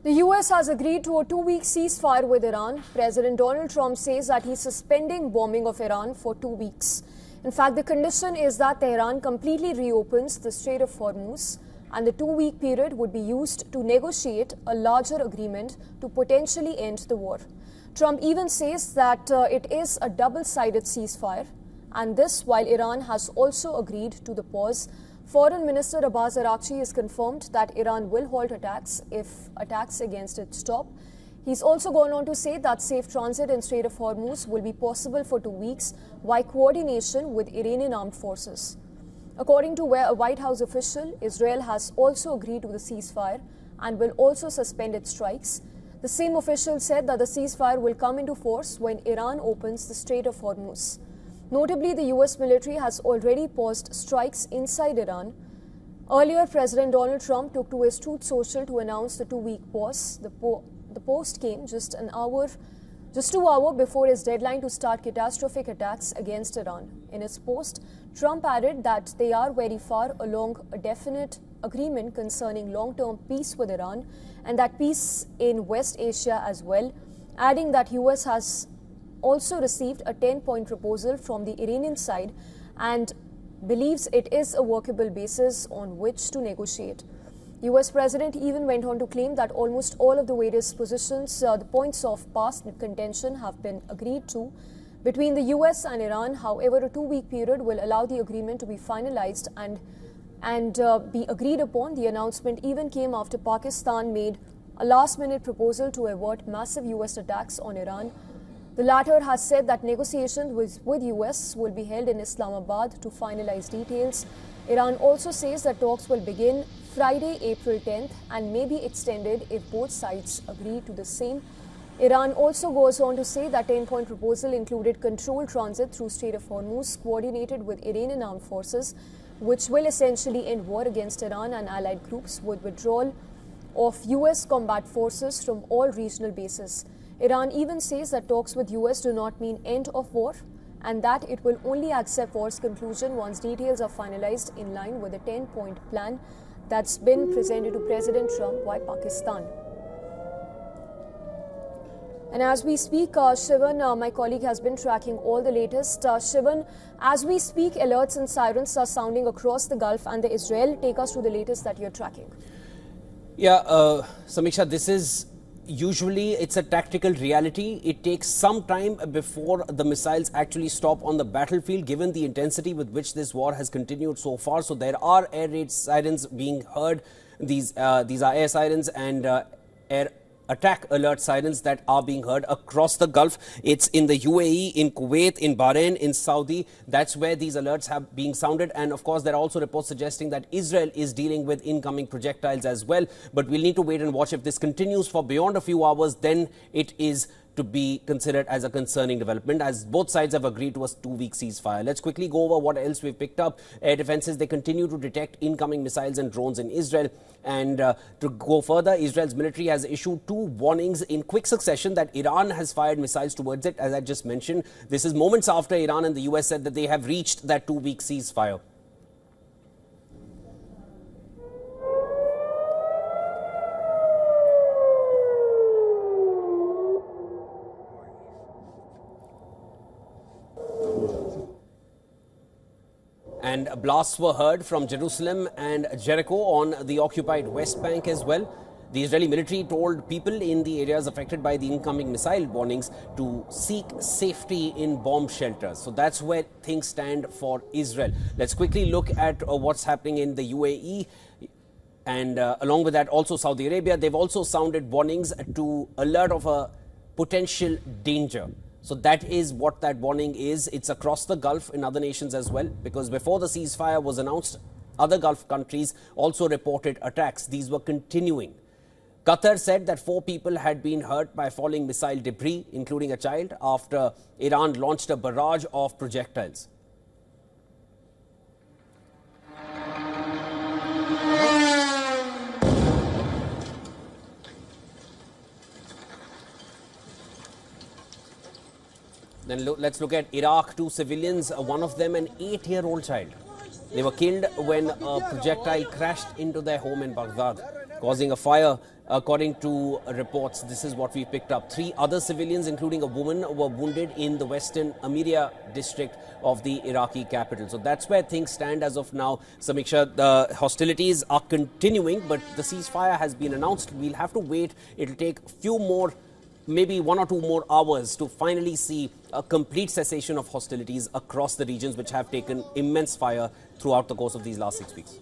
The US has agreed to a 2-week ceasefire with Iran. President Donald Trump says that he's suspending bombing of Iran for 2 weeks. In fact, the condition is that Tehran completely reopens the Strait of Hormuz, and the 2-week period would be used to negotiate a larger agreement to potentially end the war. Trump even says that it is a double-sided ceasefire, and this while Iran has also agreed to the pause. Foreign Minister Abbas Araghchi has confirmed that Iran will halt attacks if attacks against it stop. He's also gone on to say that safe transit in Strait of Hormuz will be possible for 2 weeks by coordination with Iranian armed forces. According to a White House official, Israel has also agreed to the ceasefire and will also suspend its strikes. The same official said that the ceasefire will come into force when Iran opens the Strait of Hormuz. Notably, the US military has already paused strikes inside Iran. Earlier, President Donald Trump took to his Truth social to announce the 2-week pause. The post came just 2 hours before his deadline to start catastrophic attacks against Iran. In his post, Trump added that they are very far along a definite agreement concerning long-term peace with Iran and that peace in West Asia as well, adding that US has also received a 10-point proposal from the Iranian side and believes it is a workable basis on which to negotiate. US President even went on to claim that almost all of the various positions, the points of past contention have been agreed to between the US and Iran. However, a 2-week period will allow the agreement to be finalized and be agreed upon. The announcement even came after Pakistan made a last-minute proposal to avert massive US attacks on Iran. The latter has said that negotiations with US will be held in Islamabad to finalize details. Iran also says that talks will begin Friday, April 10th and may be extended if both sides agree to the same. Iran also goes on to say that 10-point proposal included controlled transit through Strait of Hormuz coordinated with Iranian armed forces, which will essentially end war against Iran and allied groups with withdrawal of US combat forces from all regional bases. Iran even says that talks with US do not mean end of war and that it will only accept war's conclusion once details are finalized in line with the 10-point plan that's been presented to President Trump by Pakistan. And as we speak, Shivan, my colleague, has been tracking all the latest. Shivan, as we speak, alerts and sirens are sounding across the Gulf and the Israel. Take us through the latest that you're tracking. Yeah, Samiksha, this is usually it's a tactical reality. It takes some time before the missiles actually stop on the battlefield, given the intensity with which this war has continued so far. So there are air raid sirens being heard. These are air sirens and air attack alert sirens that are being heard across the Gulf. It's in the UAE, in Kuwait, in Bahrain, in Saudi. That's where these alerts have been sounded. And of course, there are also reports suggesting that Israel is dealing with incoming projectiles as well. But we'll need to wait and watch. If this continues for beyond a few hours, then it is to be considered as a concerning development, as both sides have agreed to a 2-week ceasefire. Let's quickly go over what else we've picked up. Air defenses, they continue to detect incoming missiles and drones in Israel. And to go further, Israel's military has issued 2 warnings in quick succession that Iran has fired missiles towards it, as I just mentioned. This is moments after Iran and the US said that they have reached that 2-week ceasefire. And blasts were heard from Jerusalem and Jericho on the occupied West Bank as well. The Israeli military told people in the areas affected by the incoming missile warnings to seek safety in bomb shelters. So that's where things stand for Israel. Let's quickly look at what's happening in the UAE. And along with that, also Saudi Arabia. They've also sounded warnings to alert of a potential danger. So that is what that warning is. It's across the Gulf in other nations as well, because before the ceasefire was announced, other Gulf countries also reported attacks. These were continuing. Qatar said that 4 people had been hurt by falling missile debris, including a child, after Iran launched a barrage of projectiles. Then let's look at Iraq. 2 civilians, one of them an 8-year-old child. They were killed when a projectile crashed into their home in Baghdad, causing a fire According to reports, this is what we picked up. 3 other civilians, including a woman, were wounded in the western Amiria district of the Iraqi capital. So that's where things stand as of now. Samiksha, the hostilities are continuing, but the ceasefire has been announced. We'll have to wait. It'll take a few more, maybe 1 or 2 more hours to finally see a complete cessation of hostilities across the regions which have taken immense fire throughout the course of these last 6 weeks.